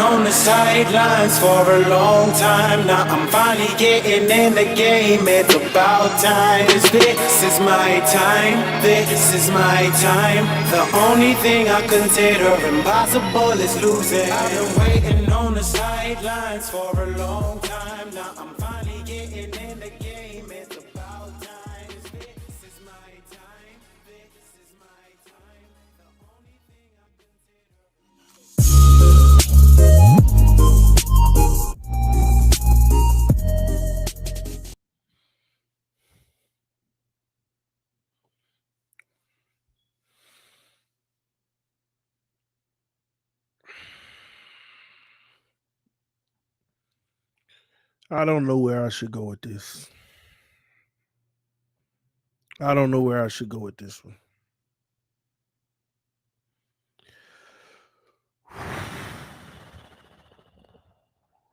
on the sidelines for a long time. Now I'm finally getting in the game. It's about time. This is my time. This is my time. The only thing I consider impossible is losing. I've been waiting on the sidelines for a long time. Now I'm finally getting in the game. It's about time. This is my time. This is my time. The only thing I consider. I don't know where I should go with this. I don't know where I should go with this one.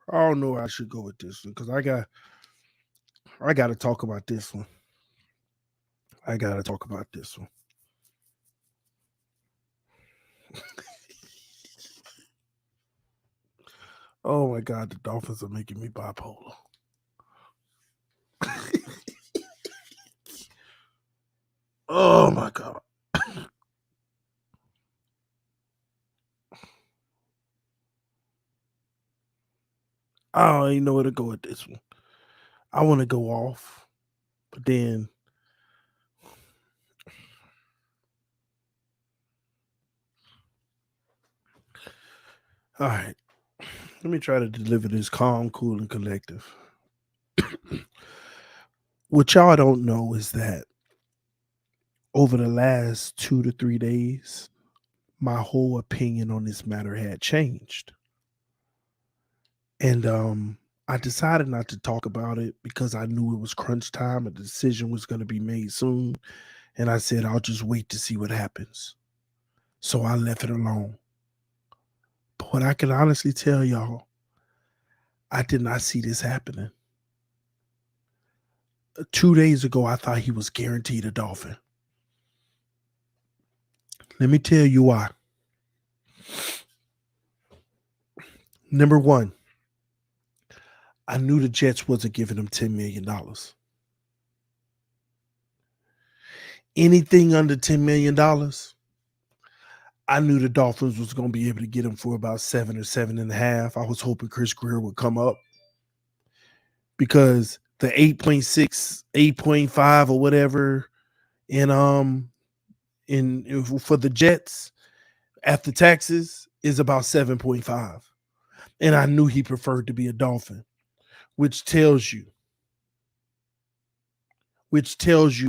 I don't know where I should go with this one because I got to talk about this one. I got to talk about this one. Oh my God, the Dolphins are making me bipolar. Oh my God. I don't even know where to go with this one. I want to go off, but then all right. Let me try to deliver this calm, cool, and collective. What y'all don't know is that over the last 2 to 3 days, my whole opinion on this matter had changed. And I decided not to talk about it because I knew it was crunch time. A decision was going to be made soon. And I said, I'll just wait to see what happens. So I left it alone. But what I can honestly tell y'all, I did not see this happening. 2 days ago, I thought he was guaranteed a Dolphin. Let me tell you why. Number one, I knew the Jets wasn't giving him $10 million. Anything under $10 million, I knew the Dolphins was going to be able to get him for about 7 or 7.5. I was hoping Chris Greer would come up because the 8.6, 8.5 or whatever in for the Jets after taxes is about 7.5. And I knew he preferred to be a Dolphin, which tells you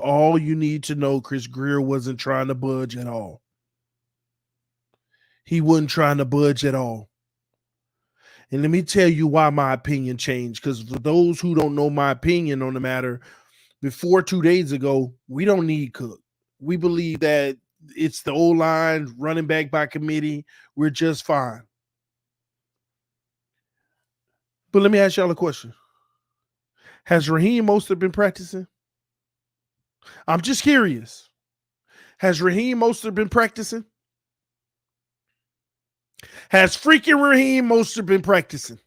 all you need to know. Chris Greer wasn't trying to budge at all. He wasn't trying to budge at all. And let me tell you why my opinion changed. Because for those who don't know my opinion on the matter, before 2 days ago, we don't need Cook. We believe that it's the O-line, running back by committee. We're just fine. But let me ask y'all a question. Has Raheem Mostert been practicing? I'm just curious. Has Raheem Mostert been practicing? Has freaking Raheem Mostert been practicing?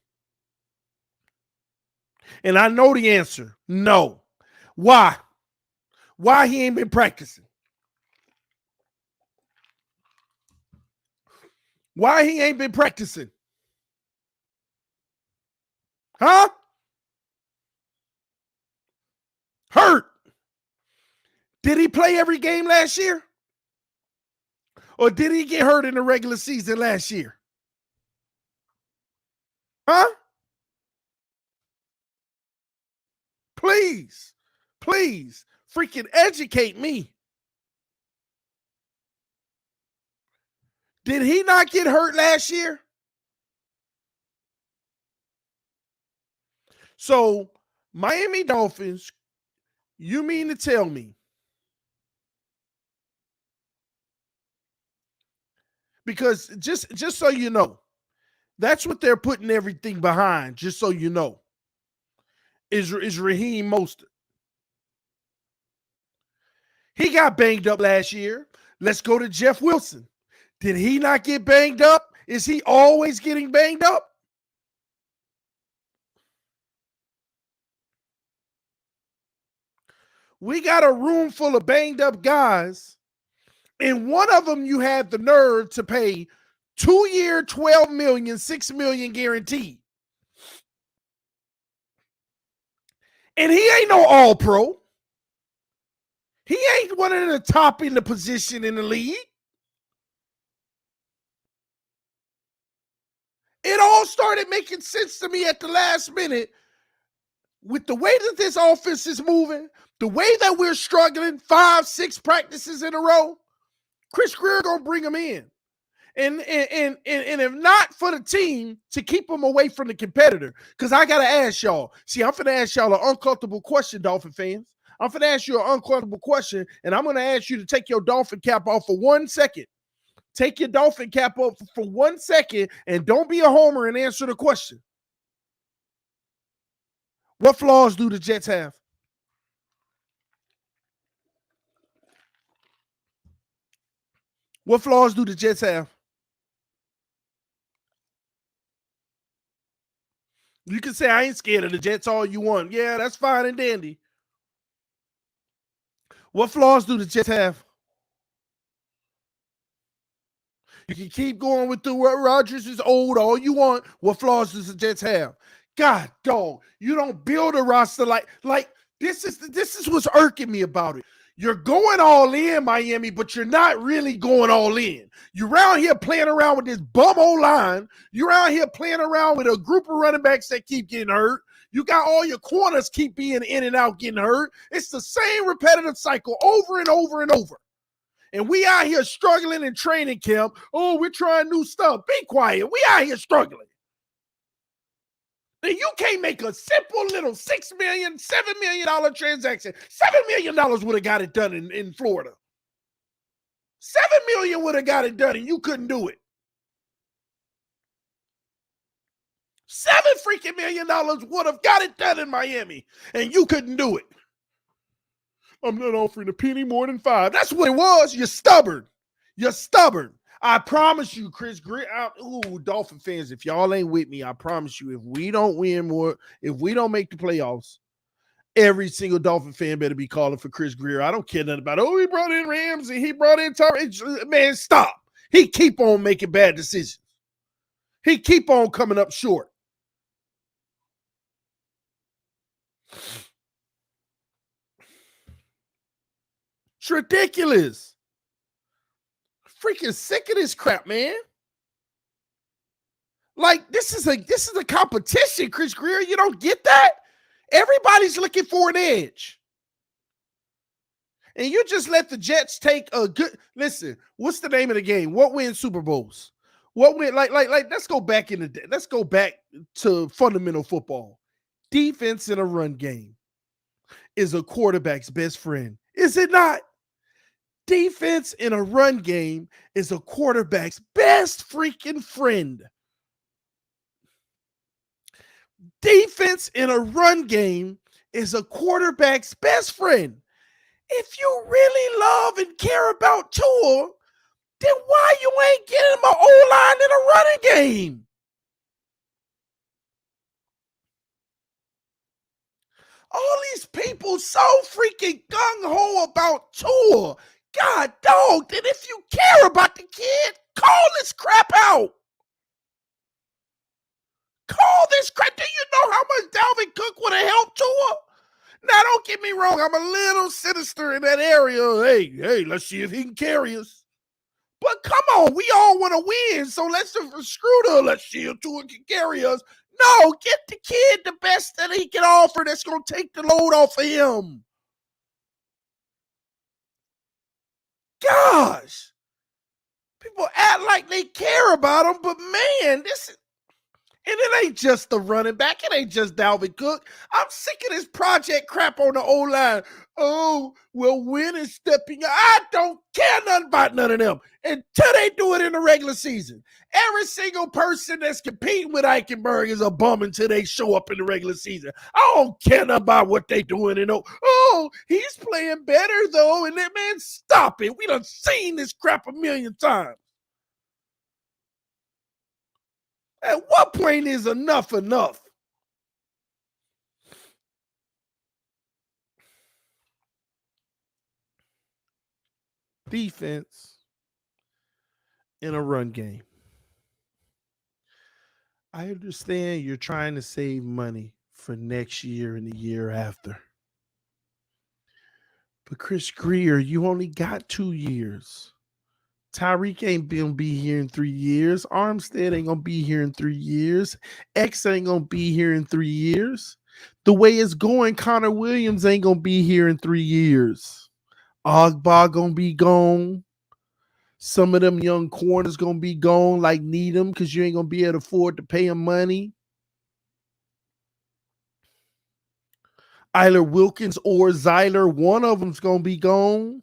And I know the answer. No. Why? Why he ain't been practicing? Why he ain't been practicing? Huh? Hurt. Did he play every game last year? Or did he get hurt in the regular season last year? Huh? Please, freaking educate me. Did he not get hurt last year? So, Miami Dolphins, you mean to tell me? Because just so you know, that's what they're putting everything behind, just so you know, is Raheem Mostert. He got banged up last year. Let's go to Jeff Wilson. Did he not get banged up Is he always getting banged up? We got a room full of banged up guys, and one of them you had the nerve to pay 2-year, $12 million, $6 million guaranteed. And he ain't no all-pro. He ain't one of the top in the position in the league. It all started making sense to me at the last minute with the way that this offense is moving, the way that we're struggling 5-6 practices in a row. Chris Greer gonna bring him in. And if not for the team to keep him away from the competitor, because I gotta ask y'all. See, I'm finna ask y'all an uncomfortable question, Dolphin fans. I'm finna ask you an uncomfortable question, and I'm gonna ask you to take your Dolphin cap off for 1 second. Take your Dolphin cap off for 1 second, and don't be a homer and answer the question. What flaws do the Jets have? What flaws do the Jets have? You can say I ain't scared of the Jets all you want. Yeah, that's fine and dandy. What flaws do the Jets have? You can keep going with the Rodgers is old all you want. What flaws does the Jets have? God, dog, you don't build a roster like this is what's irking me about it. You're going all in, Miami, but you're not really going all in. You're around here playing around with this bum O-line. You're out here playing around with a group of running backs that keep getting hurt. You got all your corners keep being in and out getting hurt. It's the same repetitive cycle over and over and over. And we out here struggling in training camp. Oh, we're trying new stuff. Be quiet. We out here struggling. And you can't make a simple little $6 million, $7 million transaction. $7 million would have got it done in Florida. $7 million would have got it done, and you couldn't do it. $7 million would have got it done in Miami, and you couldn't do it. I'm not offering a penny more than 5. That's what it was. You're stubborn. You're stubborn. I promise you, Chris Greer. Ooh, Dolphin fans, if y'all ain't with me, I promise you, if we don't win more, if we don't make the playoffs, every single Dolphin fan better be calling for Chris Greer. I don't care nothing about, he brought in Ramsey, he brought in Man, stop. He keep on making bad decisions. He keep on coming up short. It's ridiculous. Freaking sick of this crap, man. Like, this is a competition, Chris Greer. You don't get that? Everybody's looking for an edge. And you just let the Jets take a good listen. What's the name of the game? What wins Super Bowls? What win like let's go back in the day. Let's go back to fundamental football. Defense in a run game is a quarterback's best friend. Is it not? Defense in a run game is a quarterback's best freaking friend. Defense in a run game is a quarterback's best friend. If you really love and care about Tua, then why you ain't getting him an O-line in a running game? All these people so freaking gung-ho about Tua. God, dog, then if you care about the kid, call this crap out. Call this crap. Do you know how much Dalvin Cook would have helped Tua? Now, don't get me wrong. I'm a little sinister in that area. Hey, let's see if he can carry us. But come on, we all want to win, so let's see if Tua can carry us. No, get the kid the best that he can offer that's going to take the load off of him. Gosh. People act like they care about him, but man, this is, and it ain't just the running back. It ain't just Dalvin Cook. I'm sick of this project crap on the O-line. Oh, well, when is stepping up? I don't care nothing about none of them until they do it in the regular season. Every single person that's competing with Eichenberg is a bum until they show up in the regular season. I don't care nothing about what they doing. He's playing better, though. And that man, stop it. We done seen this crap a million times. At what point is enough enough? Defense in a run game. I understand you're trying to save money for next year and the year after. But Chris Greer, you only got 2 years. Tyreek ain't gonna be here in 3 years. Armstead ain't gonna be here in 3 years. X ain't gonna be here in 3 years. The way it's going, Connor Williams ain't gonna be here in 3 years. Ogba gonna be gone. Some of them young corners gonna be gone, like Needham, because you ain't gonna be able to afford to pay them money. Eiler Wilkins or Zyler, one of them's gonna be gone.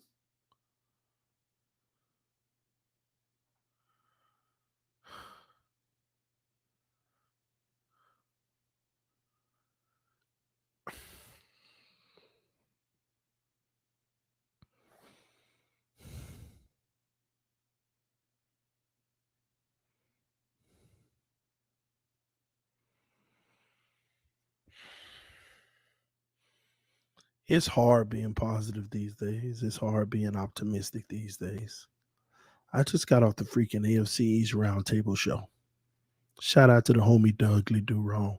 It's hard being positive these days. It's hard being optimistic these days. I just got off the freaking AFC East Roundtable show. Shout out to the homie Dougly Durong.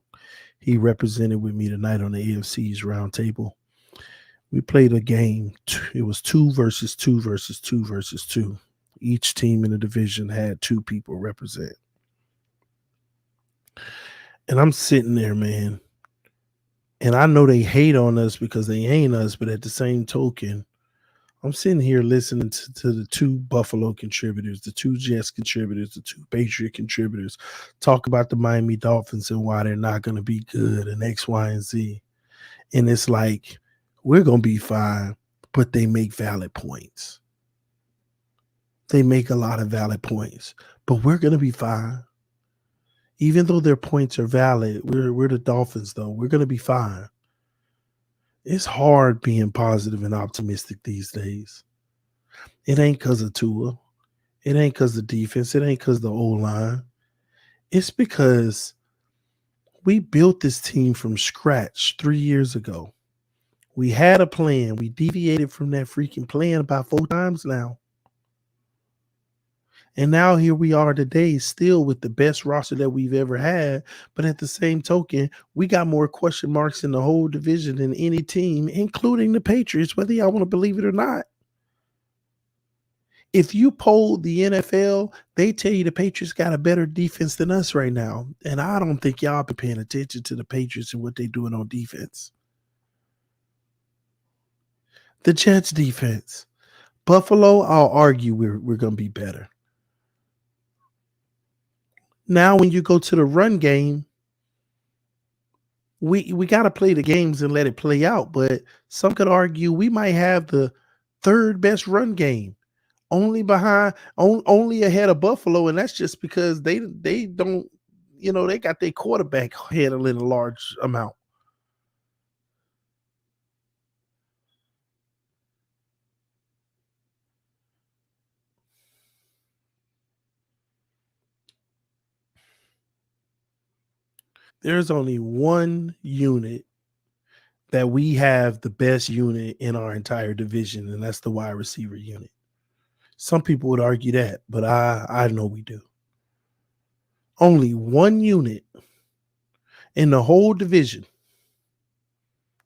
He represented with me tonight on the AFC East Roundtable. We played a game. It was 2 versus 2 versus 2 versus 2. Each team in the division had 2 people represent. And I'm sitting there, man. And I know they hate on us because they ain't us, but at the same token, I'm sitting here listening to the 2 Buffalo contributors, the 2 Jets contributors, the 2 Patriot contributors talk about the Miami Dolphins and why they're not going to be good and X, Y, and Z. And it's like, we're going to be fine, but they make valid points. They make a lot of valid points, but we're going to be fine. Even though their points are valid, we're the Dolphins, though. We're going to be fine. It's hard being positive and optimistic these days. It ain't because of Tua. It ain't because of defense. It ain't because of the O-line. It's because we built this team from scratch 3 years ago. We had a plan. We deviated from that freaking plan about 4 times now. And now here we are today, still with the best roster that we've ever had. But at the same token, we got more question marks in the whole division than any team, including the Patriots, whether y'all want to believe it or not. If you poll the NFL, they tell you the Patriots got a better defense than us right now. And I don't think y'all been paying attention to the Patriots and what they're doing on defense. The Jets defense. Buffalo, I'll argue we're going to be better. Now, when you go to the run game, we got to play the games and let it play out. But some could argue we might have the 3rd best run game, only ahead of Buffalo, and that's just because they don't, they got their quarterback handling a large amount. There's only one unit that we have the best unit in our entire division, and that's the wide receiver unit. Some people would argue that, but I know we do. Only one unit in the whole division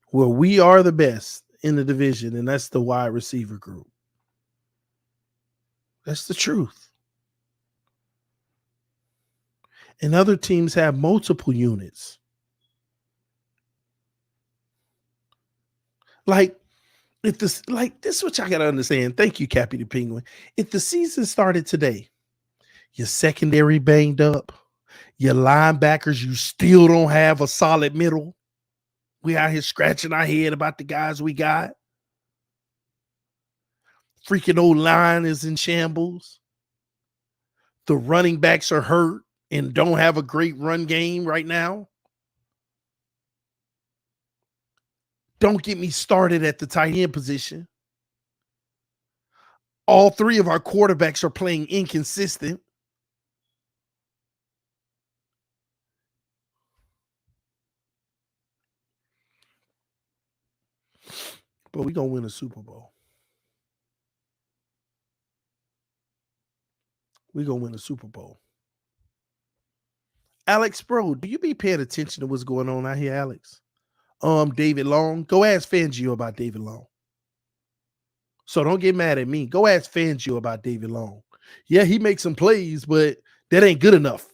where we are the best in the division, and that's the wide receiver group. That's the truth. And other teams have multiple units. Like, this is what y'all gotta understand. Thank you, Cappy the Penguin. If the season started today, your secondary banged up, your linebackers, you still don't have a solid middle. We out here scratching our head about the guys we got. Freaking old line is in shambles. The running backs are hurt and don't have a great run game right now. Don't get me started at the tight end position. All 3 of our quarterbacks are playing inconsistent. But we're going to win a Super Bowl. We're going to win a Super Bowl. Alex, bro, do you be paying attention to what's going on out here, Alex? David Long. Go ask Fangio about David Long. So don't get mad at me. Go ask Fangio about David Long. Yeah, he makes some plays, but that ain't good enough.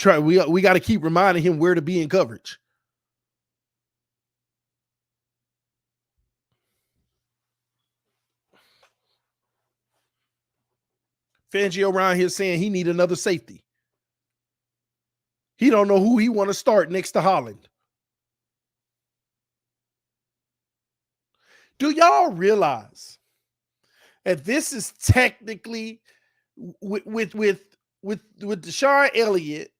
We got to keep reminding him where to be in coverage. Fangio around here saying he need another safety. He don't know who he want to start next to Holland. Do y'all realize that this is technically with Deshaun Elliott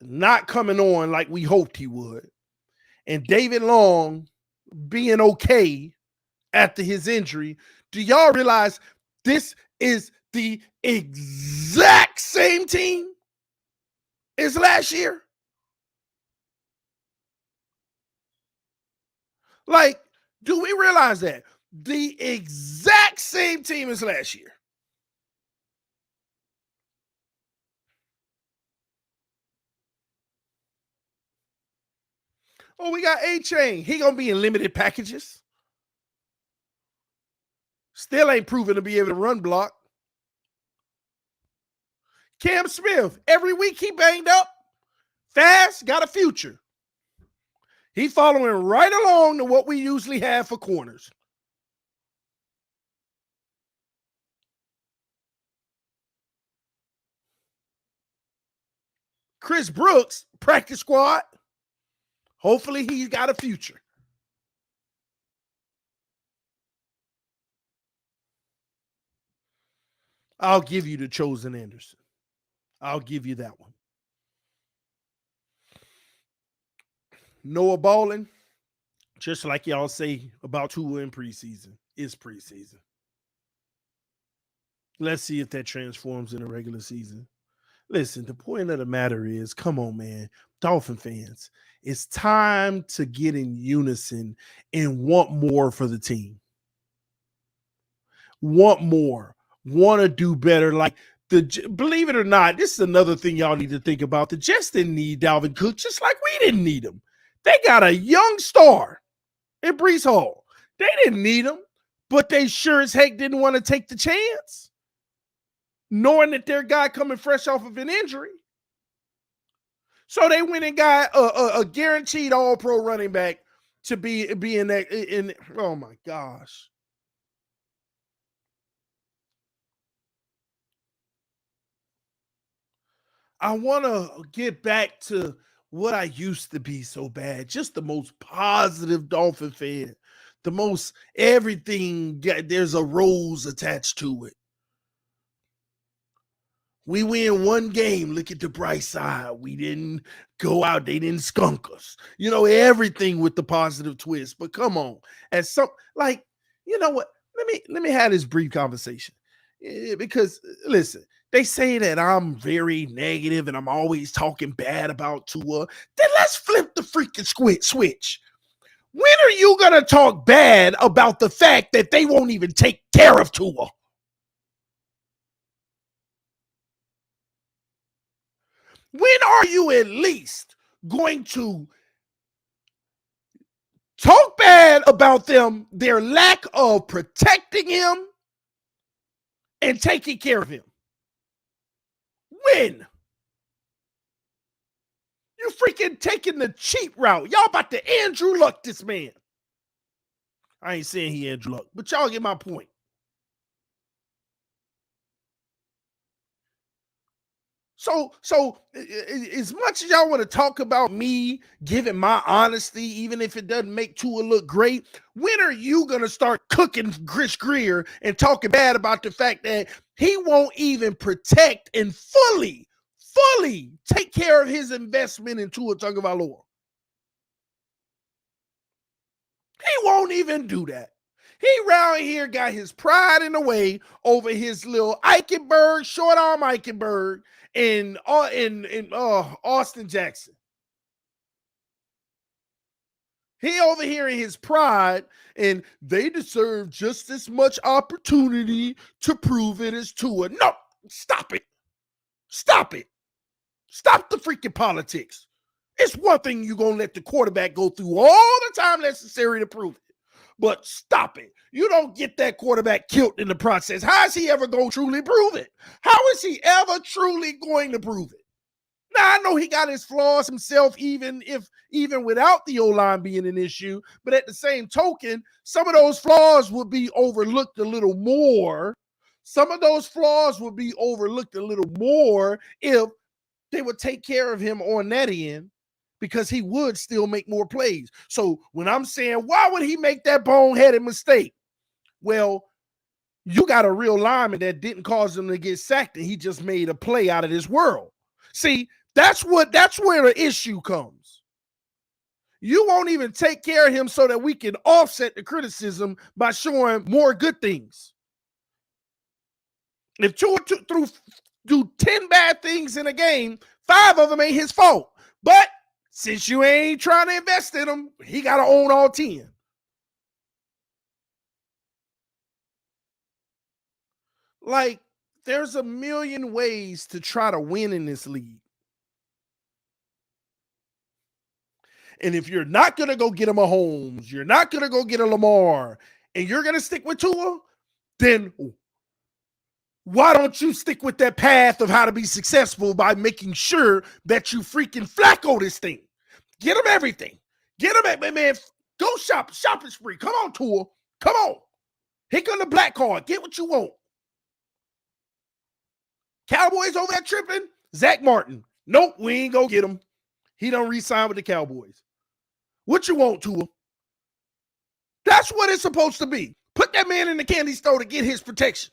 not coming on like we hoped he would, and David Long being okay after his injury? Do y'all realize this is the exact same team as last year? Like, do we realize that? The exact same team as last year. Oh, we got A-Chain. He going to be in limited packages. Still ain't proven to be able to run block. Cam Smith, every week he banged up. Fast, got a future. He following right along to what we usually have for corners. Chris Brooks, practice squad. Hopefully he's got a future. I'll give you the Chosen Anderson. I'll give you that one. Noah Ballin, just like y'all say about Tua in preseason, it's preseason. Let's see if that transforms in the regular season. Listen, the point of the matter is, come on, man, Dolphin fans, it's time to get in unison and want more for the team. Want more, want to do better. Like, believe it or not, this is another thing y'all need to think about. The Jets didn't need Dalvin Cook, just like we didn't need him. They got a young star in Breece Hall. They didn't need him, but they sure as heck didn't want to take the chance, knowing that their guy coming fresh off of an injury. So they went and got a guaranteed all-pro running back to be in that. Oh, my gosh. I want to get back to what I used to be so bad. Just the most positive Dolphin fan. The most everything, there's a rose attached to it. We win one game, look at the bright side. We didn't go out, they didn't skunk us. You know, everything with the positive twist. But come on. As some, like, you know what? Let me have this brief conversation. Because listen, they say that I'm very negative and I'm always talking bad about Tua. Then let's flip the freaking switch. When are you going to talk bad about the fact that they won't even take care of Tua? When are you at least going to talk bad about them, their lack of protecting him and taking care of him? When? You freaking taking the cheap route. Y'all about to Andrew Luck this man. I ain't saying he Andrew Luck, but y'all get my point. So as much as y'all want to talk about me giving my honesty, even if it doesn't make Tua look great, when are you going to start cooking Chris Greer and talking bad about the fact that he won't even protect and fully take care of his investment in Tua Tagovailoa? He won't even do that. He round here got his pride in the way over his little Eichenberg, short arm Eichenberg, in Austin Jackson. He over here in his pride, and they deserve just as much opportunity to prove it as Tua. No, stop it. Stop it. Stop the freaking politics. It's one thing you're going to let the quarterback go through all the time necessary to prove it. But stop it. You don't get that quarterback killed in the process. How is he ever going to truly prove it? How is he ever truly going to prove it? Now, I know he got his flaws himself, even without the O-line being an issue. But at the same token, some of those flaws would be overlooked a little more. Some of those flaws would be overlooked a little more if they would take care of him on that end, because he would still make more plays. So when I'm saying, why would he make that boneheaded mistake? Well, you got a real lineman that didn't cause him to get sacked, and he just made a play out of this world. See, that's where the issue comes. You won't even take care of him so that we can offset the criticism by showing more good things. If Tua do 10 bad things in a game, 5 of them ain't his fault. But since you ain't trying to invest in him, he got to own all 10. Like, there's a million ways to try to win in this league. And if you're not going to go get a Mahomes, you're not going to go get a Lamar, and you're going to stick with Tua, then why don't you stick with that path of how to be successful by making sure that you freaking Flacco this thing? Get him everything. Get him, man. Go shopping spree. Come on, Tua. Come on. Hit on the black card. Get what you want. Cowboys over there tripping. Zach Martin. Nope, we ain't go get him. He don't re-sign with the Cowboys. What you want, Tua? That's what it's supposed to be. Put that man in the candy store to get his protection.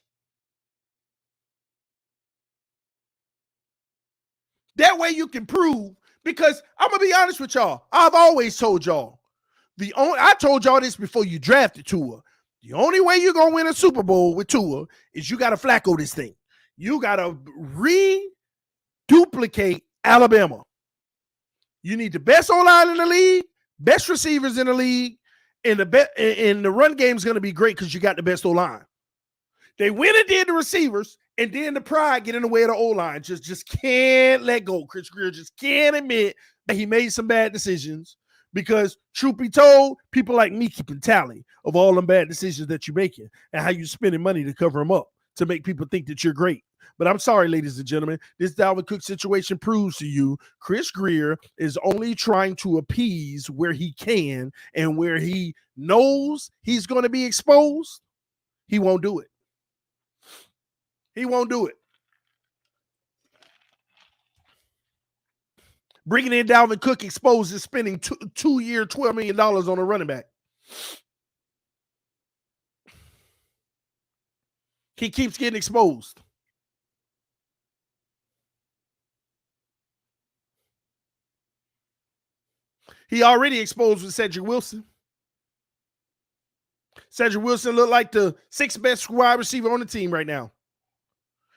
That way you can prove, because I'm going to be honest with y'all. I've always told y'all. I told y'all this before you drafted Tua. The only way you're going to win a Super Bowl with Tua is you got to Flacco this thing. You got to reduplicate Alabama. You need the best O-line in the league, best receivers in the league, and the run game is going to be great because you got the best O-line. They went and did the receivers, and then the pride get in the way of the O-line. Just can't let go. Chris Greer just can't admit that he made some bad decisions, because truth be told, people like me keeping tally of all them bad decisions that you're making and how you're spending money to cover them up to make people think that you're great. But I'm sorry, ladies and gentlemen, this Dalvin Cook situation proves to you Chris Greer is only trying to appease where he can, and where he knows he's going to be exposed, he won't do it. He won't do it. Bringing in Dalvin Cook exposes spending two-year $12 million on a running back. He keeps getting exposed. He already exposed with Cedric Wilson. Cedric Wilson looked like the 6th best wide receiver on the team right now.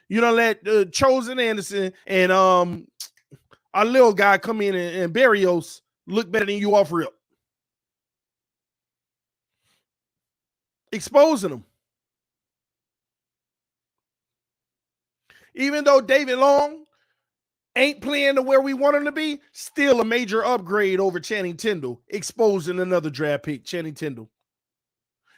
You don't let Chosen Anderson and our little guy come in and Barrios look better than you off rip. Exposing them. Even though David Long ain't playing to where we want him to be, still a major upgrade over Channing Tindall, exposing another draft pick, Channing Tindall.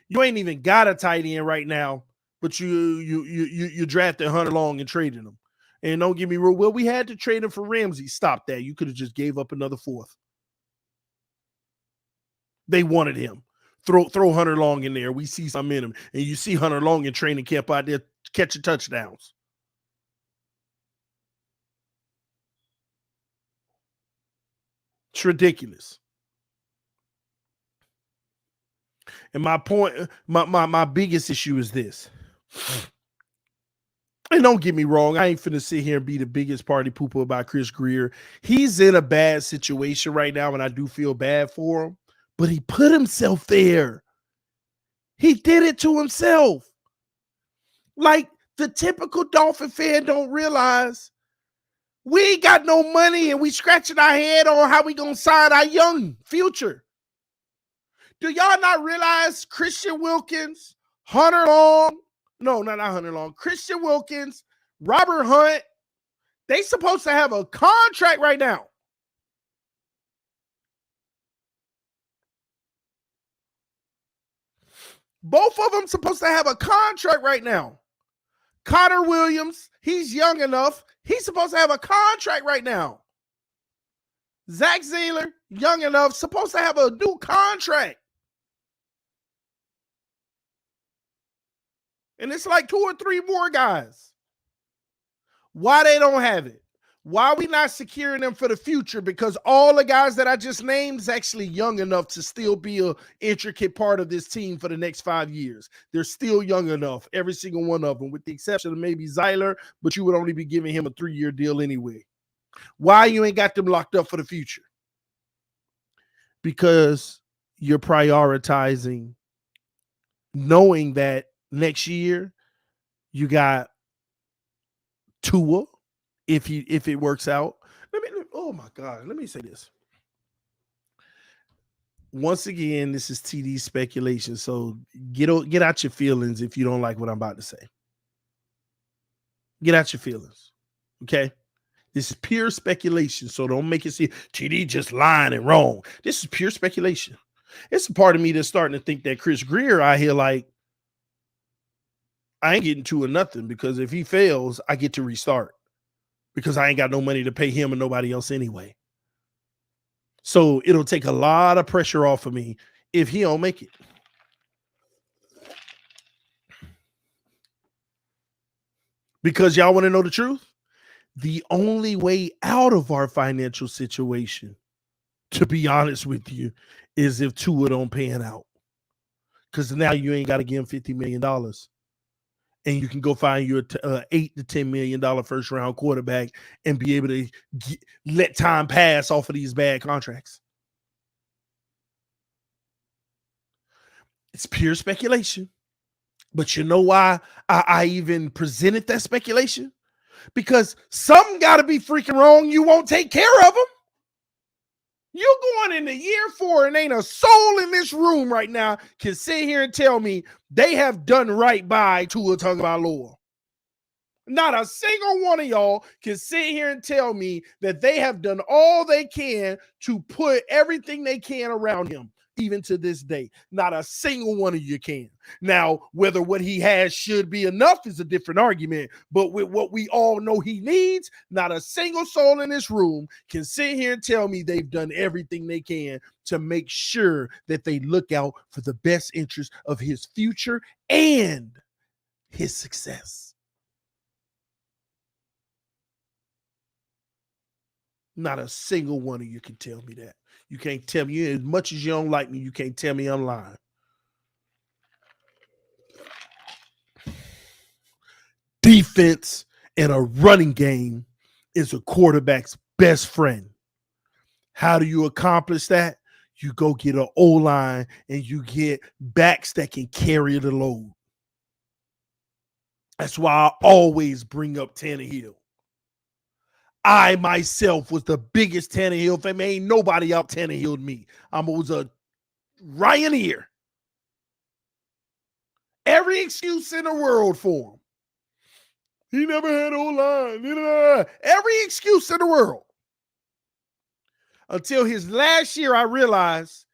You ain't even got a tight end right now, but you drafted Hunter Long and traded him. And don't get me wrong, well, we had to trade him for Ramsey. Stop that. You could have just gave up another 4th. They wanted him. Throw Hunter Long in there. We see something in him. And you see Hunter Long in training camp out there catching touchdowns. It's ridiculous. And my point, my biggest issue is this. And don't get me wrong, I ain't finna sit here and be the biggest party pooper about Chris Greer. He's in a bad situation right now, and I do feel bad for him. But he put himself there. He did it to himself. Like the typical Dolphin fan don't realize we ain't got no money and we scratching our head on how we gonna sign our young future. Do y'all not realize Christian Wilkins, Hunter Long, no, not Hunter Long, Christian Wilkins, Robert Hunt, they supposed to have a contract right now. Both of them supposed to have a contract right now. Connor Williams, he's young enough. He's supposed to have a contract right now. Zach Zayler, young enough, supposed to have a new contract. And it's like 2 or 3 more guys. Why they don't have it? Why are we not securing them for the future? Because all the guys that I just named is actually young enough to still be an intricate part of this team for the next 5 years. They're still young enough, every single one of them, with the exception of maybe Zyler, but you would only be giving him a 3-year deal anyway. Why you ain't got them locked up for the future? Because you're prioritizing knowing that next year you got Tua, if it works out. Oh my God, let me say this. Once again, this is TD speculation, so get out your feelings if you don't like what I'm about to say. Get out your feelings, okay? This is pure speculation, so don't make it seem TD just lying and wrong. This is pure speculation. It's a part of me that's starting to think that Chris Greer out here like, I ain't getting Tua nothing, because if he fails, I get to restart because I ain't got no money to pay him and nobody else anyway. So it'll take a lot of pressure off of me if he don't make it. Because y'all want to know the truth? The only way out of our financial situation, to be honest with you, is if Tua don't pan out. Because now you ain't got to give him $50 million. And you can go find your $8 to $10 million first round quarterback and be able to let time pass off of these bad contracts. It's pure speculation. But you know why I even presented that speculation? Because something got to be freaking wrong. You won't take care of them. You're going into year 4 and ain't a soul in this room right now can sit here and tell me they have done right by Tua Tagovailoa. Not a single one of y'all can sit here and tell me that they have done all they can to put everything they can around him, even to this day. Not a single one of you can. Now, whether what he has should be enough is a different argument, but with what we all know he needs, not a single soul in this room can sit here and tell me they've done everything they can to make sure that they look out for the best interest of his future and his success. Not a single one of you can tell me that. You can't tell me, as much as you don't like me, you can't tell me I'm lying. Defense and a running game is a quarterback's best friend. How do you accomplish that? You go get an O-line and you get backs that can carry the load. That's why I always bring up Tannehill. I myself was the biggest Tannehill fan. Ain't nobody out Tannehilled me. I was a Ryaneer. Every excuse in the world for him. He never had O-line. Every excuse in the world. Until his last year, I realized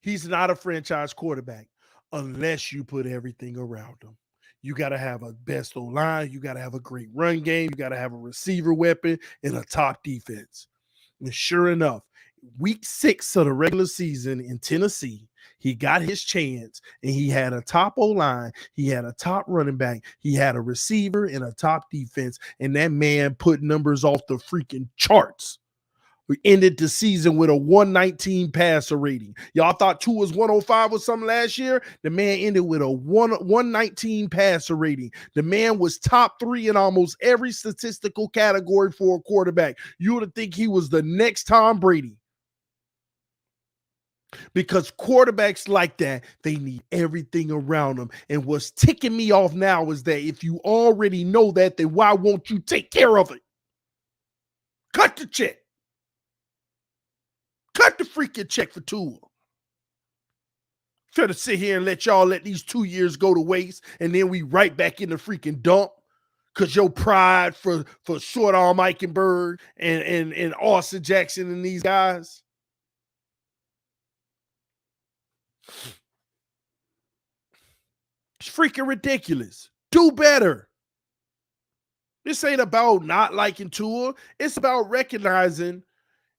he's not a franchise quarterback unless you put everything around him. You got to have a best O-line. You got to have a great run game. You got to have a receiver weapon and a top defense. And sure enough, week 6 of the regular season in Tennessee, he got his chance, and he had a top O-line. He had a top running back. He had a receiver and a top defense, and that man put numbers off the freaking charts. We ended the season with a 119 passer rating. Y'all thought Tua was 105 or something last year? The man ended with a 119 passer rating. The man was top 3 in almost every statistical category for a quarterback. You would think he was the next Tom Brady. Because quarterbacks like that, they need everything around them. And what's ticking me off now is that if you already know that, then why won't you take care of it? Cut the check. Cut the freaking check for Tua. Try to sit here and let these 2 years go to waste, and then we right back in the freaking dump because your pride for short arm Eichenberg and Austin Jackson and these guys. It's freaking ridiculous. Do better. This ain't about not liking Tua. It's about recognizing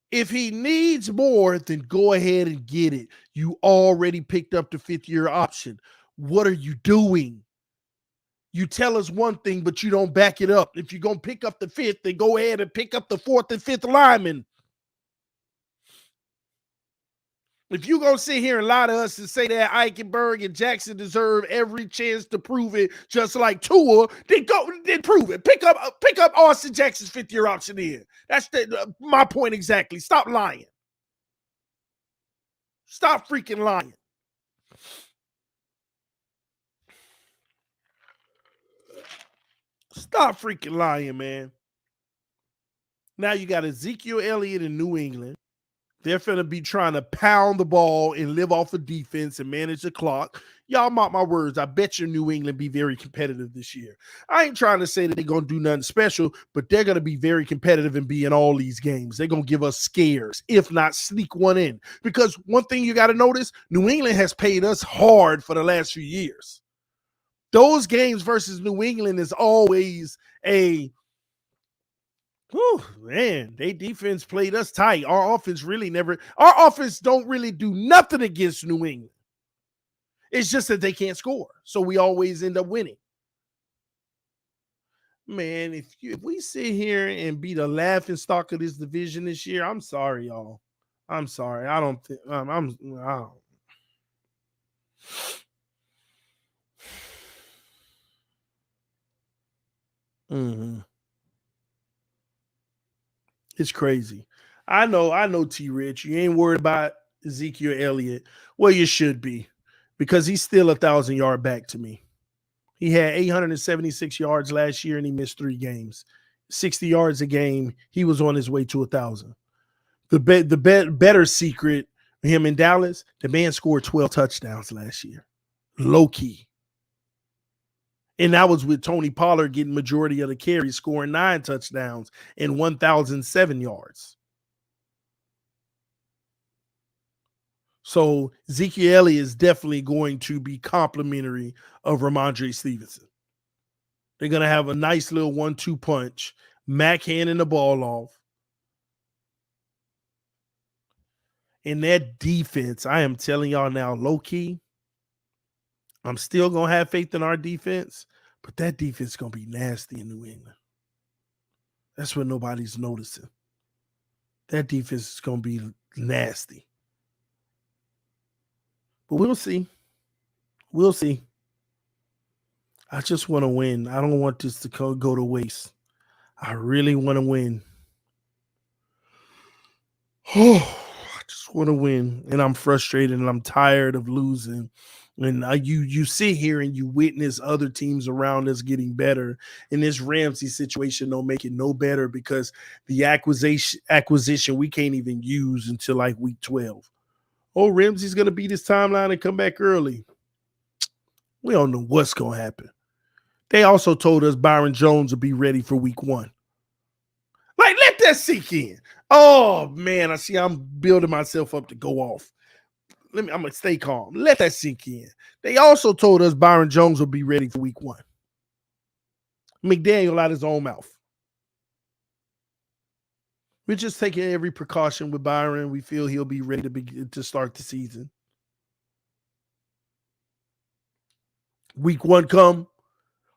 if he needs more, then go ahead and get it. You already picked up the 5th-year option. What are you doing? You tell us one thing, but you don't back it up. If you're going to pick up the 5th, then go ahead and pick up the 4th and 5th linemen. If you're going to sit here and lie to us and say that Eichenberg and Jackson deserve every chance to prove it, just like Tua, then prove it. Pick up Austin Jackson's 5th-year option in. That's my point exactly. Stop lying. Stop freaking lying. Stop freaking lying, man. Now you got Ezekiel Elliott in New England. They're going to be trying to pound the ball and live off of defense and manage the clock. Y'all mark my words. I bet you New England be very competitive this year. I ain't trying to say that they're going to do nothing special, but they're going to be very competitive and be in all these games. They're going to give us scares, if not sneak one in. Because one thing you got to notice, New England has paid us hard for the last few years. Those games versus New England is always a whew, man, they defense played us tight. Our offense don't really do nothing against New England. It's just that they can't score. So we always end up winning. Man, if we sit here and be the laughing stock of this division this year, I'm sorry, y'all. I'm sorry. I don't think I don't. Mm-hmm. It's crazy. I know, T. Rich. You ain't worried about Ezekiel Elliott. Well, you should be, because he's still 1,000-yard back to me. He had 876 yards last year, and he missed 3 games. 60 yards a game. He was on his way to 1,000. The better secret, him in Dallas, the man scored 12 touchdowns last year. Low key. And that was with Tony Pollard getting majority of the carries, scoring 9 touchdowns and 1,007 yards. So Ezekiel Elliott is definitely going to be complimentary of Ramondre Stevenson. They're going to have a nice little 1-2 punch. Mack handing the ball off. In that defense, I am telling y'all now, low-key, I'm still going to have faith in our defense, but that defense is going to be nasty in New England. That's what nobody's noticing. That defense is going to be nasty. But we'll see. We'll see. I just want to win. I don't want this to go to waste. I really want to win. Oh, I just want to win. And I'm frustrated and I'm tired of losing. And you sit here and you witness other teams around us getting better. And this Ramsey situation don't make it no better, because the acquisition we can't even use until like week 12. Oh, Ramsey's going to beat his timeline and come back early. We don't know what's going to happen. They also told us Byron Jones will be ready for week 1. Like, let that sink in. Oh, man, I see I'm building myself up to go off. I'm going to stay calm. Let that sink in. They also told us Byron Jones will be ready for week 1. McDaniel out his own mouth. We're just taking every precaution with Byron. We feel he'll be ready to start the season. Week 1 come,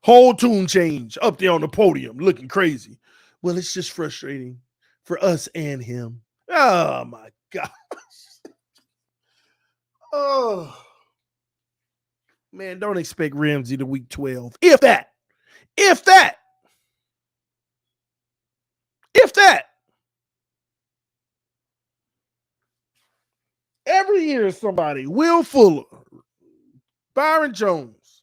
whole tune change up there on the podium, looking crazy. Well, it's just frustrating for us and him. Oh, my gosh. Oh, man, don't expect Ramsey to week 12. If that. Every year somebody, Will Fuller, Byron Jones.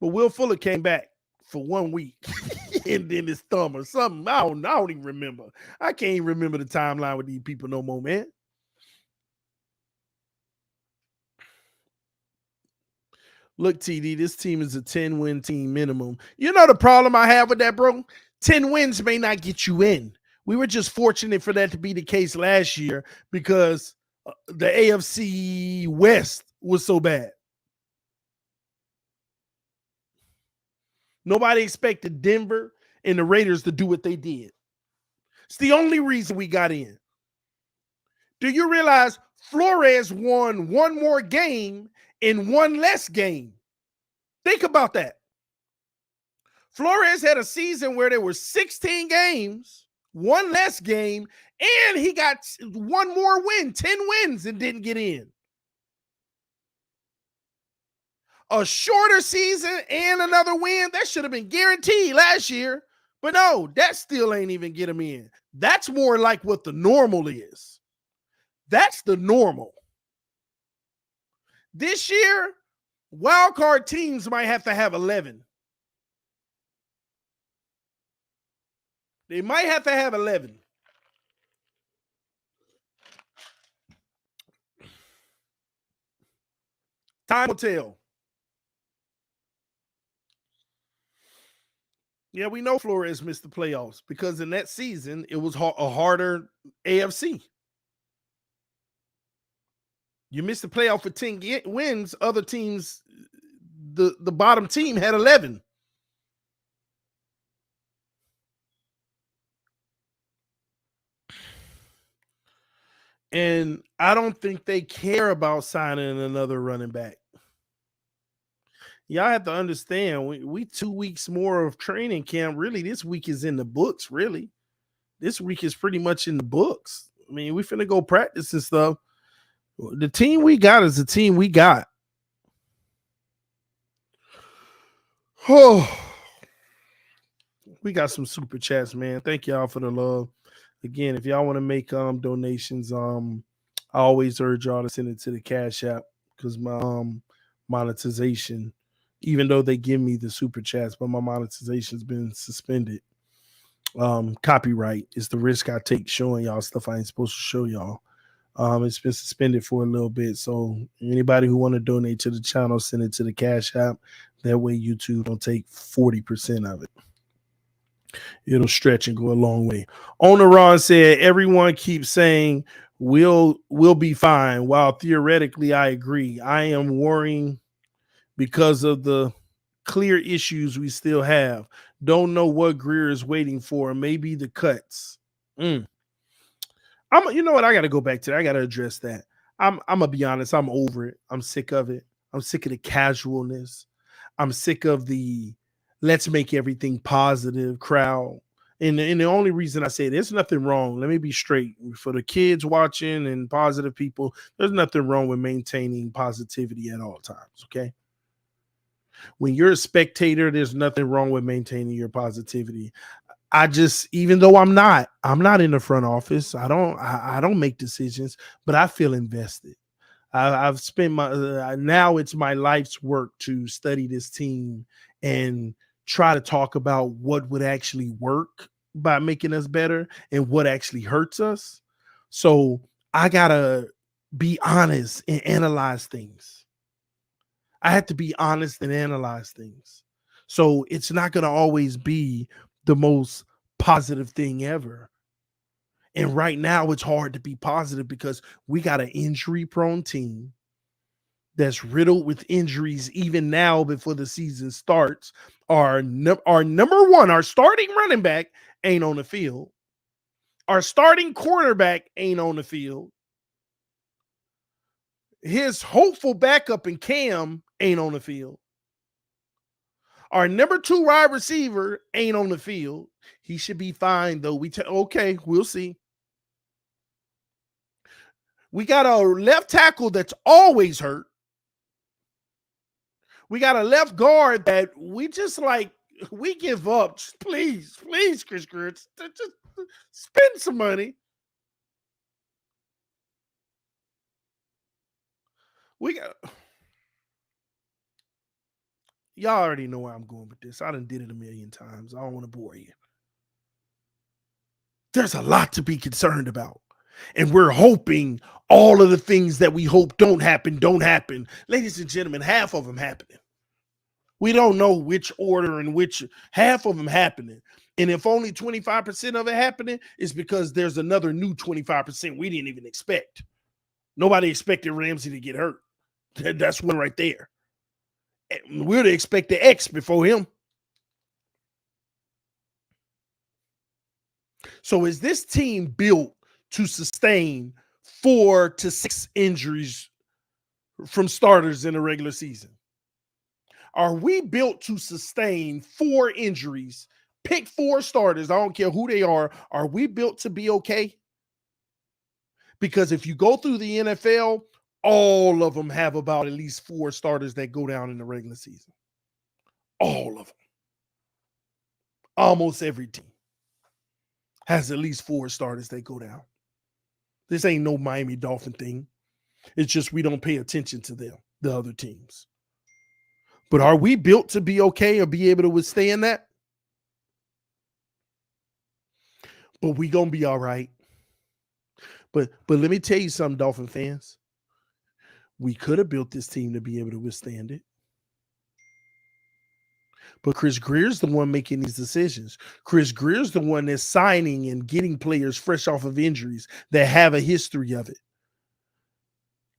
But Will Fuller came back for 1 week and then his thumb or something. I don't even remember. I can't even remember the timeline with these people no more, man. Look, TD, this team is a 10-win team minimum. You know the problem I have with that, bro? 10 wins may not get you in. We were just fortunate for that to be the case last year because the AFC West was so bad. Nobody expected Denver and the Raiders to do what they did. It's the only reason we got in. Do you realize Flores won one more game in one less game? Think about that. Flores had a season where there were 16 games, one less game, and he got one more win, 10 wins, and didn't get in. A shorter season and another win, that should have been guaranteed last year. But no, that still ain't even get him in. That's more like what the normal is. That's the normal. This year, wildcard teams might have to have 11. They might have to have 11. Time will tell. Yeah, we know Flores missed the playoffs because in that season, it was a harder AFC. You missed the playoff for 10 wins. Other teams, the bottom team had 11. And I don't think they care about signing another running back. Y'all have to understand, we 2 weeks more of training camp. Really, this week is in the books, really. This week is pretty much in the books. I mean, we finna go practice and stuff. The team we got is the team we got. Oh, we got some super chats, man. Thank y'all for the love. Again, if y'all want to make donations, I always urge y'all to send it to the Cash App because my monetization, even though they give me the super chats, but my monetization's been suspended. Copyright is the risk I take showing y'all stuff I ain't supposed to show y'all. It's been suspended for a little bit. So anybody who want to donate to the channel, send it to the Cash App. That way YouTube don't take 40% of it. It'll stretch and go a long way. Owner Ron said, everyone keeps saying we'll be fine. While theoretically, I agree. I am worrying because of the clear issues we still have. Don't know what Greer is waiting for. Maybe the cuts. You know what? I got to go back to that. I got to address that. I'm going to be honest. I'm over it. I'm sick of it. I'm sick of the casualness. I'm sick of the let's make everything positive crowd. And the only reason I say there's nothing wrong. Let me be straight for the kids watching and positive people. There's nothing wrong with maintaining positivity at all times. Okay. When you're a spectator, there's nothing wrong with maintaining your positivity. Even though I'm not in the front office. I don't make decisions, but I feel invested. I've spent now it's my life's work to study this team and try to talk about what would actually work by making us better and what actually hurts us. So I gotta be honest and analyze things. I have to be honest and analyze things. So it's not going to always be the most positive thing ever. And right now it's hard to be positive because we got an injury-prone team that's riddled with injuries even now before the season starts. Our number one, our starting running back ain't on the field. Our starting cornerback ain't on the field. His hopeful backup in Cam ain't on the field. Our number 2 wide receiver ain't on the field. He should be fine, though. Okay, we'll see. We got a left tackle that's always hurt. We got a left guard that we give up. Just please, Chris Kurtz, just spend some money. Y'all already know where I'm going with this. I done did it a million times. I don't want to bore you. There's a lot to be concerned about. And we're hoping all of the things that we hope don't happen. Ladies and gentlemen, half of them happening. We don't know which order and which half of them happening. And if only 25% of it happening, it's because there's another new 25% we didn't even expect. Nobody expected Ramsey to get hurt. That's one right there. We'd expect the X before him. So is this team built to sustain 4 to 6 injuries from starters in the regular season? Are we built to sustain 4 injuries? Pick 4 starters. I don't care who they are. Are we built to be okay? Because if you go through the NFL, all of them have about at least 4 starters that go down in the regular season. All of them. Almost every team has at least 4 starters that go down. This ain't no Miami Dolphin thing. It's just we don't pay attention to them, the other teams. But are we built to be okay or be able to withstand that? But we gonna be all right. But let me tell you something, Dolphin fans. We could have built this team to be able to withstand it. But Chris Greer's the one making these decisions. Chris Greer's the one that's signing and getting players fresh off of injuries that have a history of it.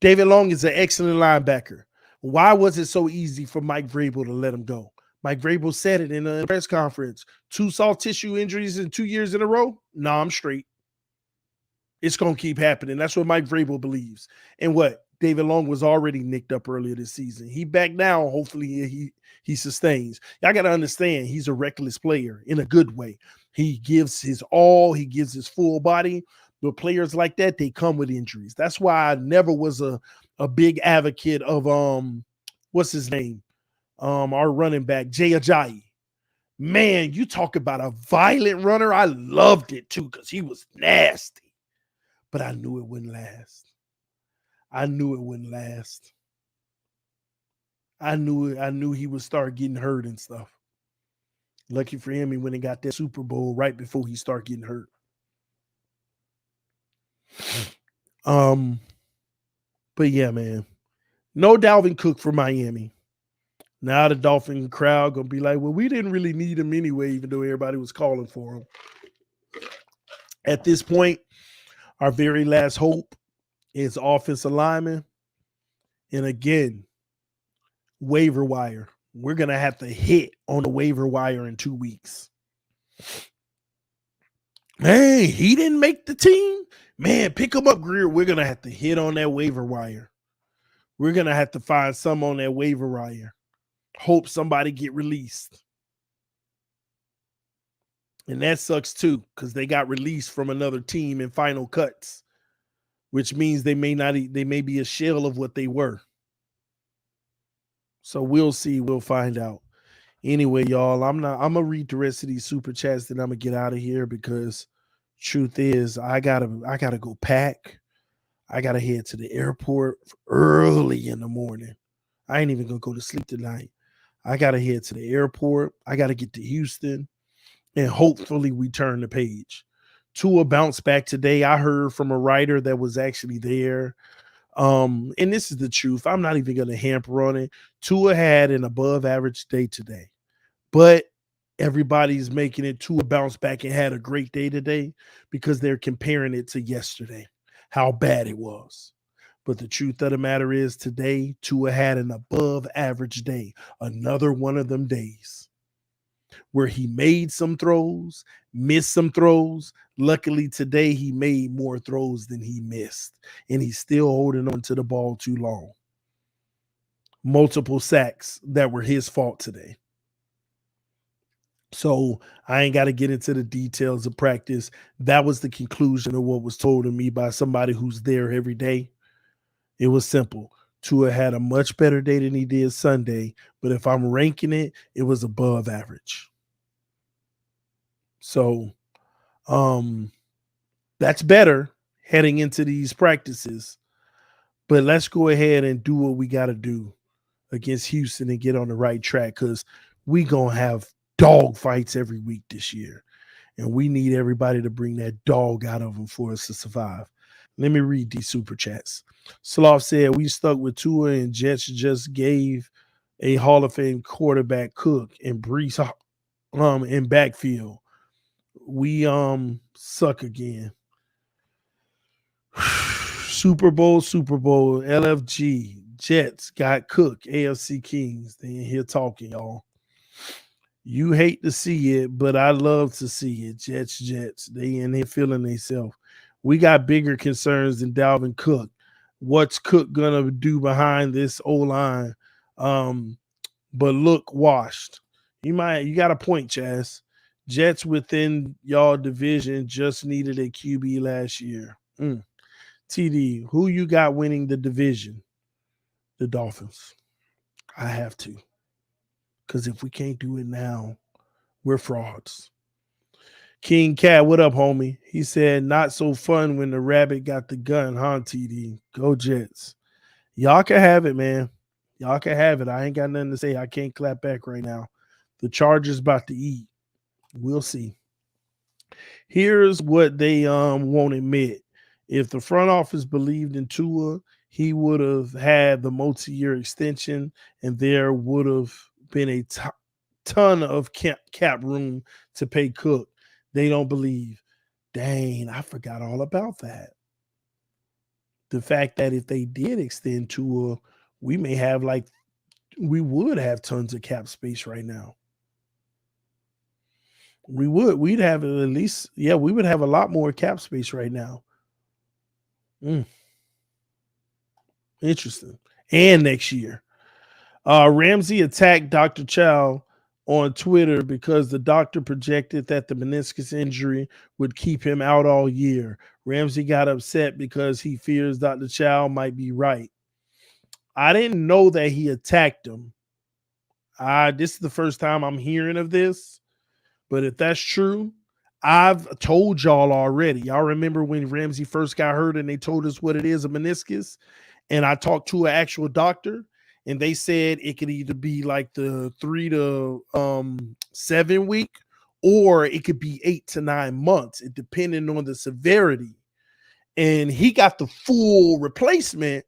David Long is an excellent linebacker. Why was it so easy for Mike Vrabel to let him go? Mike Vrabel said it in a press conference. 2 soft tissue injuries in 2 years in a row? No, I'm straight. It's going to keep happening. That's what Mike Vrabel believes. And what? David Long was already nicked up earlier this season. He back down. Hopefully he sustains. Y'all got to understand he's a reckless player in a good way. He gives his all. He gives his full body. But players like that, they come with injuries. That's why I never was a big advocate of what's his name? Our running back, Jay Ajayi. Man, you talk about a violent runner. I loved it too because he was nasty. But I knew it wouldn't last. I knew he would start getting hurt and stuff. Lucky for him, he went and got that Super Bowl right before he started getting hurt. But yeah, man. No Dalvin Cook for Miami. Now the Dolphin crowd gonna be like, well, we didn't really need him anyway, even though everybody was calling for him. At this point, our very last hope is offensive lineman. And again, waiver wire. We're going to have to hit on the waiver wire in 2 weeks. Hey, he didn't make the team? Man, pick him up, Greer. We're going to have to hit on that waiver wire. We're going to have to find some on that waiver wire. Hope somebody get released. And that sucks too, because they got released from another team in final cuts, which means they may be a shell of what they were. So we'll see. We'll find out. Anyway, y'all, I'm gonna read the rest of these super chats, then I'm gonna get out of here because truth is I gotta go pack. I gotta head to the airport early in the morning. I ain't even gonna go to sleep tonight. I gotta head to the airport. I gotta get to Houston, and hopefully we turn the page. Tua bounced back today. I heard from a writer that was actually there. And this is the truth. I'm not even going to hamper on it. Tua had an above average day today, but everybody's making it Tua bounce back and had a great day today because they're comparing it to yesterday, how bad it was. But the truth of the matter is today, Tua had an above average day, another one of them days where he made some throws, missed some throws. Luckily today he made more throws than he missed, and he's still holding on to the ball too long. Multiple sacks that were his fault today. So I ain't got to get into the details of practice. That was the conclusion of what was told to me by somebody who's there every day. It was simple. Tua had a much better day than he did Sunday, but if I'm ranking it, it was above average. So that's better heading into these practices. But let's go ahead and do what we got to do against Houston and get on the right track because we going to have dog fights every week this year. And we need everybody to bring that dog out of them for us to survive. Let me read these super chats. Sloth said, we stuck with Tua and Jets just gave a Hall of Fame quarterback, Cook, and Brees in backfield. We suck again. Super Bowl, LFG, Jets got Cook, AFC Kings. They in here talking, y'all. You hate to see it, but I love to see it. Jets. They in here feeling themselves. We got bigger concerns than Dalvin Cook. What's Cook gonna do behind this O line? But look, washed. You got a point, Chaz. Jets within y'all division just needed a QB last year. TD, who you got winning the division? The Dolphins. I have to. Because if we can't do it now, we're frauds. King Cat, what up, homie? He said, not so fun when the rabbit got the gun, huh, TD? Go Jets. Y'all can have it, man. Y'all can have it. I ain't got nothing to say. I can't clap back right now. The Chargers about to eat. We'll see. Here's what they won't admit. If the front office believed in Tua, he would have had the multi-year extension, and there would have been a ton of cap room to pay Cook. They don't believe. Dang, I forgot all about that. The fact that if they did extend Tua, we would have tons of cap space right now. We would. We'd have at least, we would have a lot more cap space right now. Interesting. And next year. Ramsey attacked Dr. Chow on Twitter because the doctor projected that the meniscus injury would keep him out all year. Ramsey got upset because he fears Dr. Chow might be right. I didn't know that he attacked him. This is the first time I'm hearing of this. But if that's true, I've told y'all already. Y'all remember when Ramsey first got hurt and they told us what it is, a meniscus? And I talked to an actual doctor, and they said it could either be like the 3 to 7 week, or it could be 8 to 9 months, it depending on the severity. And he got the full replacement.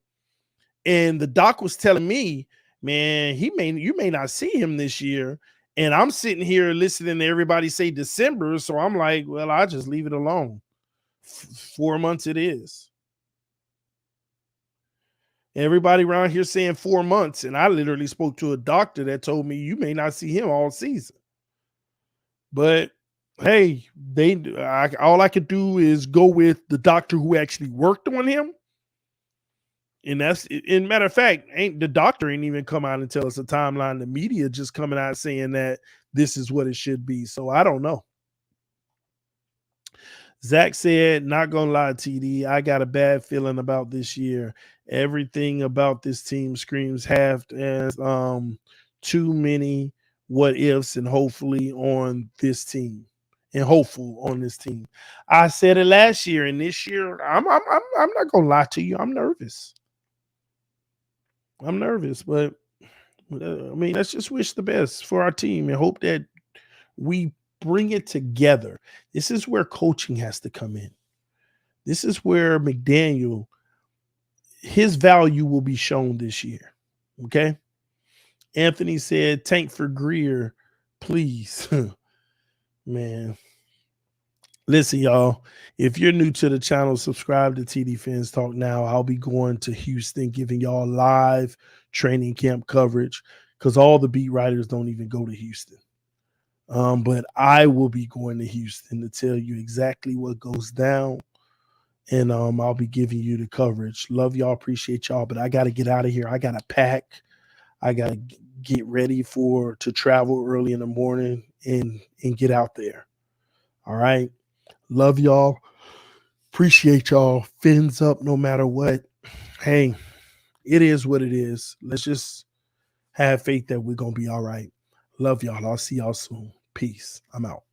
And the doc was telling me, man, you may not see him this year. And I'm sitting here listening to everybody say December. So I'm like, well, I'll just leave it alone. 4 months it is. Everybody around here saying 4 months. And I literally spoke to a doctor that told me you may not see him all season. But hey, all I could do is go with the doctor who actually worked on him. And that's, in matter of fact, the doctor ain't even come out and tell us a timeline. The media just coming out saying that this is what it should be. So I don't know. Zach said, not gonna lie, TD, I got a bad feeling about this year. Everything about this team screams half as too many what ifs and hopefully on this team. And hopeful on this team. I said it last year, and this year, I'm not gonna lie to you. I'm nervous. But I mean, let's just wish the best for our team and hope that we bring it together. This is where coaching has to come in. This is where McDaniel, his value will be shown this year. Okay. Anthony said, tank for Greer, please. Man. Listen, y'all, if you're new to the channel, subscribe to TD Fans Talk now. I'll be going to Houston, giving y'all live training camp coverage because all the beat writers don't even go to Houston. But I will be going to Houston to tell you exactly what goes down. And I'll be giving you the coverage. Love y'all. Appreciate y'all. But I got to get out of here. I got to pack. I got to get ready to travel early in the morning and get out there. All right. Love y'all. Appreciate y'all. Fins up no matter what. Hey, it is what it is. Let's just have faith that we're going to be all right. Love y'all. I'll see y'all soon. Peace. I'm out.